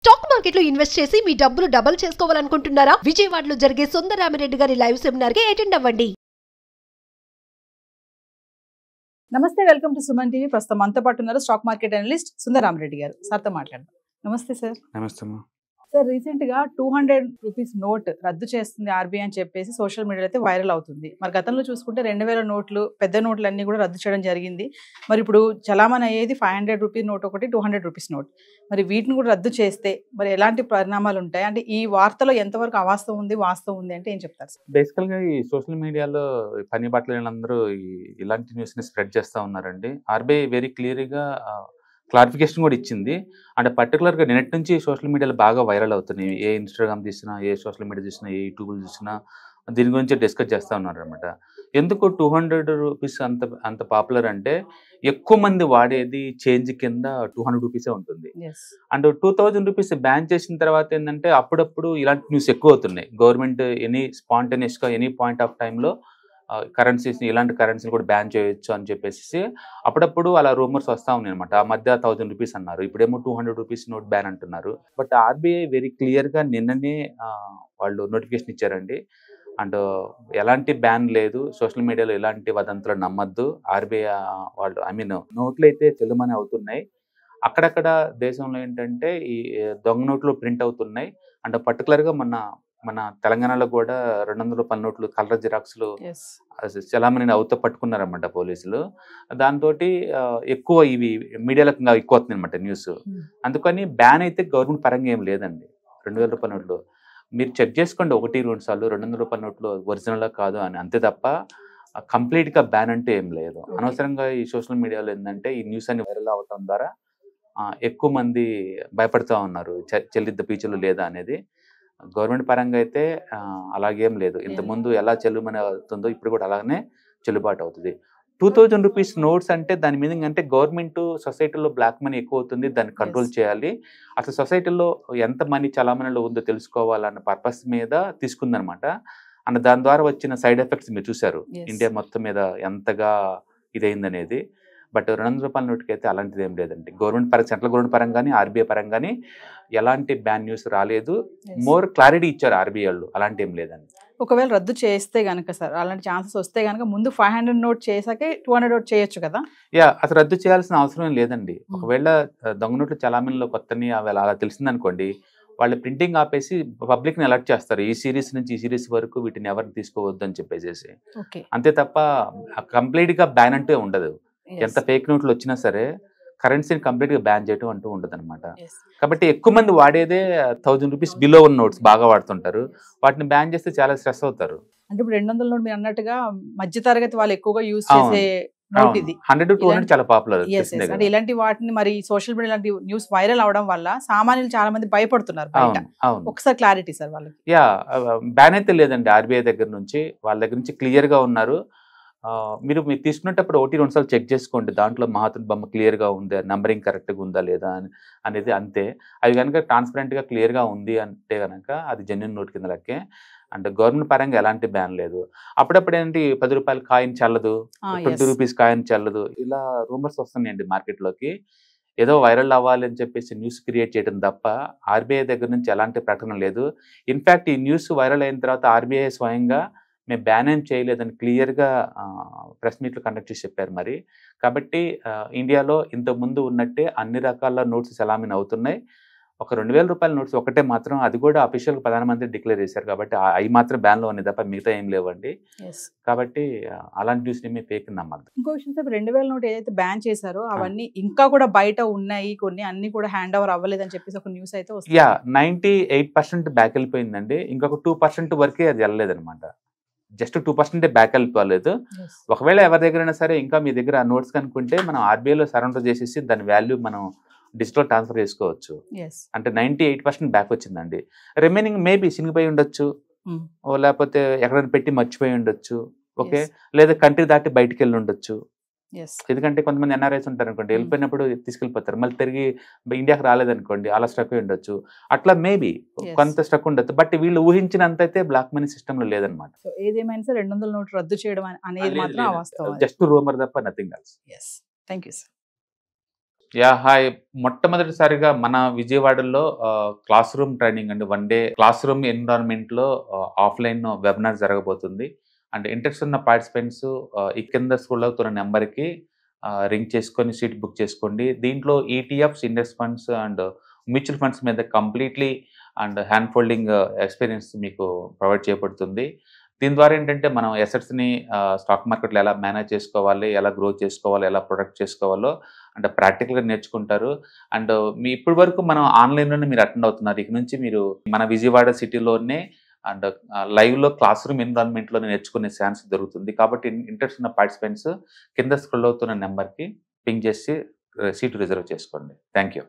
Stock market లో invest చేసి మీ డబ్బులు డబుల్ చేసుకోవాలనుకుంటున్నారా? విజయవాడలో జరిగే సుందరరామిరెడ్డి గారి లైవ్ సెమినార్ కి అటెండ్ అవ్వండి. నమస్తే, వెల్కమ్ టు సుమన్ టీవీ. ప్రస్తుతం మనతో పాటు ఉన్నారు స్టాక్ మార్కెట్ అనలిస్ట్ సుందరరామిరెడ్డి గారు. సార్తో మాట్లాడదాం. నమస్తే సార్. నమస్తే. సార్, రీసెంట్ గా 200 రూపీస్ నోట్ రద్దు చేస్తుంది ఆర్బీఐ అని చెప్పేసి సోషల్ మీడియాలో అయితే వైరల్ అవుతుంది. మరి గతంలో చూసుకుంటే 2000 నోట్లు, పెద్ద నోట్లు అన్ని కూడా రద్దు చేయడం జరిగింది. మరి ఇప్పుడు చలామణి అయ్యేది 500 రూపీస్ నోట్ ఒకటి, 200 రూపీస్ నోట్. మరి వీటిని కూడా రద్దు చేస్తే మరి ఎలాంటి పరిణామాలు ఉంటాయి? అంటే ఈ వార్తలో ఎంతవరకు అవాస్తవం ఉంది, వాస్తవం ఉంది అంటే ఏం చెప్తారు సార్? బేసికల్ గా ఈ సోషల్ మీడియాలో పని బట్టలందరూ ఇలాంటి న్యూస్ ని స్ప్రెడ్ చేస్తా ఉన్నారండి. ఆర్బీఐ వెరీ క్లియర్ గా క్లారిఫికేషన్ కూడా ఇచ్చింది. అంటే పర్టికులర్ గా నిన్నటి నుంచి సోషల్ మీడియాలో బాగా వైరల్ అవుతున్నాయి. ఏ ఇన్స్టాగ్రామ్ తీసినా, ఏ సోషల్ మీడియా చూసినా, ఏ యూట్యూబ్ చూసినా దీని గురించి డిస్కస్ చేస్తూ ఉన్నారు అనమాట. ఎందుకు 200 రూపీస్ అంత పాపులర్ అంటే ఎక్కువ మంది వాడేది చేంజ్ కింద 200 రూపీసే ఉంటుంది. అండ్ 2000 రూపీస్ బ్యాన్ చేసిన తర్వాత ఏంటంటే అప్పుడప్పుడు ఇలాంటి న్యూస్ ఎక్కువ అవుతున్నాయి. గవర్నమెంట్ ఎనీ స్పాంటేనియస్ గా ఎనీ పాయింట్ ఆఫ్ టైంలో కరెన్సీస్ ఇలాంటి కరెన్సీని కూడా బ్యాన్ చేయొచ్చు అని చెప్పేసి అప్పుడప్పుడు అలా రూమర్స్ వస్తూ ఉన్నాయి అనమాట. ఆ మధ్య 1000 రూపీస్ అన్నారు, ఇప్పుడేమో 200 రూపీస్ నోట్ బ్యాన్ అంటున్నారు. బట్ ఆర్బీఐ వెరీ క్లియర్ గా నిన్ననే వాళ్ళు నోటిఫికేషన్ ఇచ్చారండి. అండ్ ఎలాంటి బ్యాన్ లేదు, సోషల్ మీడియాలో ఎలాంటి వదంతులు నమ్మద్దు. ఆర్బీఐ వాళ్ళు నోట్లు అయితే చెల్లుమని అవుతున్నాయి. అక్కడక్కడ దేశంలో ఏంటంటే ఈ దొంగ నోట్లు ప్రింట్ అవుతున్నాయి. అండ్ పర్టికులర్గా మన తెలంగాణలో కూడా 200 రూపాయల నోట్లు కలర్ జిరాక్స్లు చలామణి అవుతూ పట్టుకున్నారన్నమాట పోలీసులు. దాంతో ఎక్కువ ఇవి మీడియాలో ఎక్కువ అవుతుంది అనమాట న్యూస్. అందుకని బ్యాన్ అయితే గవర్నమెంట్ పరంగా ఏం లేదండి. 2000 రూపాయల నోట్లు మీరు చెక్ చేసుకోండి 1-2 సార్లు 200 రూపాయల నోట్లు ఒరిజినల్ కాదు అని, అంతే తప్ప కంప్లీట్ గా బ్యాన్ అంటే ఏం లేదు. అనవసరంగా ఈ సోషల్ మీడియాలో ఏంటంటే ఈ న్యూస్ అన్ని వైరల్ అవటం ద్వారా ఎక్కువ మంది భయపడుతూ ఉన్నారు, చెల్లిద్ద పీచులు లేదా అనేది. గవర్నమెంట్ పరంగా అయితే అలాగేం లేదు. ఇంతకుముందు ఎలా చెల్లుమని అవుతుందో ఇప్పుడు కూడా అలాగనే చెల్లుబాటు అవుతుంది. 2000 రూపీస్ నోట్స్ అంటే దాని మీనింగ్ అంటే గవర్నమెంట్ సొసైటీలో బ్లాక్ మనీ ఎక్కువ అవుతుంది, దాన్ని కంట్రోల్ చేయాలి. అసలు సొసైటీలో ఎంత మనీ చలామణిలో ఉందో తెలుసుకోవాలన్న పర్పస్ మీద తీసుకుందనమాట. అండ్ దాని ద్వారా వచ్చిన సైడ్ ఎఫెక్ట్స్ మీరు చూసారు, ఇండియా మొత్తం మీద ఎంతగా ఇదైందనేది. బట్ 200 రూపాయల నోటుకి అయితే అలాంటిది ఏం లేదండి. గవర్నమెంట్ పరంగా, సెంట్రల్ గవర్నమెంట్ పరంగా కానీ ఆర్బీఐ పరంగా కానీ ఎలాంటి బ్యాన్ న్యూస్ రాలేదు. మోర్ క్లారిటీ ఇచ్చారు ఆర్బీఐ వాళ్ళు, అలాంటి ఏం లేదండి. ఒకవేళ రద్దు చేస్తే గనక సార్, అలాంటి ఛాన్సెస్ వస్తే గనక ముందు 500 నోట్ చేసాకే 200 నోట్ చేయొచ్చు కదా? అసలు రద్దు చేయాల్సిన అవసరం లేదండి. ఒకవేళ దొంగ నోట్లు చలామణిలో కొత్తని అలా తెలిసిందనుకోండి, వాళ్ళు ప్రింటింగ్ ఆపేసి పబ్లిక్ ని అలర్ట్ చేస్తారు, ఈ సిరీస్ నుంచి ఈ సిరీస్ వరకు వీటిని ఎవరిని తీసుకోవద్దు అని చెప్పేసి. అంతే తప్ప కంప్లీట్ గా బ్యాన్ అంటే ఉండదు. ఎంత ఫేక్ నోట్లు వచ్చినా సరే కరెన్సీని కంప్లీట్ గా బ్యాన్ చేయడం అంటూ ఉండదు అనమాట. కాబట్టి ఎక్కువ మంది వాడేదే 1000 రూపీస్ బిలో ఉన్న నోట్స్ బాగా వాడుతుంటారు. వాటిని బ్యాన్ చేస్తే చాలా స్ట్రెస్ అవుతారు. అంటే ఇప్పుడు 200 నోట్ మీరు అన్నట్టుగా మధ్య తరగతి వాళ్ళు ఎక్కువగా యూజ్ చేసే నోట్ ఇది. 100-200 చాలా పాపులర్. అంటే ఇలాంటి వాటిని మరి సోషల్ మీడియా లాంటి న్యూస్ వైరల్ అవడం వల్ల సామాన్యులు చాలా మంది భయపడుతున్నారు బయట. ఒకసారి క్లారిటీ సార్ వాళ్ళకి. బ్యాన్ అయితే లేదండి ఆర్బీఐ దగ్గర నుంచి, వాళ్ళ దగ్గర నుంచి క్లియర్ గా ఉన్నారు. మీరు తీసుకునేటప్పుడు 1-2 సార్లు చెక్ చేసుకోండి, దాంట్లో మహాత్ముడి బొమ్మ క్లియర్ గా ఉందా, నంబరింగ్ కరెక్ట్ గా ఉందా లేదా అనేది. అంతే. అది కనుక ట్రాన్స్పరెంట్ గా క్లియర్ గా ఉంది అంటే కనుక అది జెన్యూన్ నోట్ కింద లెక్కే. అంటే గవర్నమెంట్ పరంగా ఎలాంటి బ్యాన్ లేదు. అప్పుడప్పుడు ఏంటి 10 రూపాయల కాయిన్ చల్లదు, 20 రూపీస్ కాయిన్ చల్లదు, ఇలా రూమర్స్ వస్తున్నాయండి మార్కెట్లోకి. ఏదో వైరల్ అవ్వాలి అని చెప్పేసి న్యూస్ క్రియేట్ చేయడం తప్ప ఆర్బీఐ దగ్గర నుంచి ఎలాంటి ప్రకటన లేదు. ఇన్ఫ్యాక్ట్ ఈ న్యూస్ వైరల్ అయిన తర్వాత ఆర్బీఐ స్వయంగా మేము బ్యాన్ ఏం చేయలేదని క్లియర్గా ప్రెస్ మీట్లు కండక్ట్ చేసి చెప్పారు మరి. కాబట్టి ఇండియాలో ఇంతకుముందు ఉన్నట్టే అన్ని రకాల నోట్స్ చలామణి అవుతున్నాయి. ఒక 2000 రూపాయల నోట్స్ ఒకటే మాత్రం, అది కూడా అఫీషియల్ ప్రధానమంత్రి డిక్లేర్ చేశారు కాబట్టి అవి మాత్రం బ్యాన్లో ఉన్నాయి తప్ప మిగతా ఏం లేవండి. కాబట్టి అలాంటి న్యూస్ ఏమీ ఫేక్ నమ్మద్దు. ఇంకో విషయం సార్, 2000 నోట్ ఏదైతే బ్యాన్ చేశారో అవన్నీ ఇంకా కూడా బయట ఉన్నాయి, కొన్ని అన్ని కూడా హ్యాండ్ ఓవర్ అవ్వలేదని చెప్పేసి ఒక న్యూస్ అయితే వస్తుంది. 98% బ్యాక్ వెళ్ళిపోయిందండి. ఇంకొక 2% వరకే అది వెళ్ళలేదన్నమాట. Just 2% back వెళ్ళిపోలేదు. ఒకవేళ ఎవరి దగ్గరైనా సరే ఇంకా మీ దగ్గర ఆ నోట్స్ కనుక్కుంటే మనం ఆర్బీఐలో సరెండర్ చేసేసి దాని వాల్యూ మనం డిజిటల్ ట్రాన్స్ఫర్ చేసుకోవచ్చు. అంటే 98% బ్యాక్ వచ్చిందండి. రిమైనింగ్ మేబీ చినిగిపోయి ఉండొచ్చు, లేకపోతే ఎక్కడైనా పెట్టి మర్చిపోయి ఉండొచ్చు, ఓకే, లేదా కంట్రీ దాటి బయటికి వెళ్ళి ఉండొచ్చు. ఎందుకంటే కొంతమంది ఎన్ఆర్ఐస్ ఉంటారు అనుకోండి, వెళ్ళిపోయినప్పుడు తీసుకెళ్ళిపోతారు, మళ్ళీ తిరిగి ఇండియాకి రాలేదనుకోండి, అలా స్ట్రక్ అయి ఉండొచ్చు. అట్లా మేబీ కొంత స్ట్రక్ ఉండొచ్చు. బట్ వీళ్ళు ఊహించినంత అయితే బ్లాక్ మనీ సిస్టమ్ లో లేదనమాట. ఏదేమైనా సరే 200 నోట్ రద్దు చేయడం అనేది మాత్రం వాస్తవం, జస్ట్ రూమర్ తప్ప nothing else. Thank you sir. Hi. మొట్టమొదటిసారిగా మన విజయవాడలో క్లాస్ రూమ్ ట్రైనింగ్ అండి. 1 డే క్లాస్ రూమ్ ఎన్విరాన్మెంట్‌లో ఆఫ్‌లైన్ వెబినార్ జరగబోతుంది. అంటే ఇంట్రెస్ట్ ఉన్న పార్టిసిపెంట్స్ ఈ కింద స్క్రోల్ అవుతున్న నంబర్‌కి రింగ్ చేసుకొని సీట్ బుక్ చేసుకోండి. దీంట్లో ETFs, index funds and mutual funds మీద completely and hand folding experience మీకు ప్రొవైడ్ చేయబడుతుంది. దీని ద్వారా ఏంటంటే మనం అసెట్స్‌ని స్టాక్ మార్కెట్‌లో ఎలా మేనేజ్ చేసుకోవాలి, ఎలా గ్రో చేసుకోవాలి, ఎలా ప్రొటెక్ట్ చేసుకోవాలో అంటే ప్రాక్టికల్‌గా నేర్చుకుంటారు. అండ్ ఇప్పటి వరకు మనం ఆన్‌లైన్‌లోనే మీరు అటెండ్ అవుతున్నారు. ఇక నుంచి మీరు మన విజయవాడ సిటీలోనే అండ్ లైవ్‌లో క్లాస్ రూమ్ ఎన్విరాన్మెంట్‌లోనే నేర్చుకునే ఛాన్స్ దొరుకుతుంది. కాబట్టి ఇంట్రెస్ట్ ఉన్న పార్టిసిపెంట్స్ కింద స్క్రోల్ అవుతున్న నంబర్‌కి పింగ్ చేసి సీట్ రిజర్వ్ చేసుకోండి. Thank you.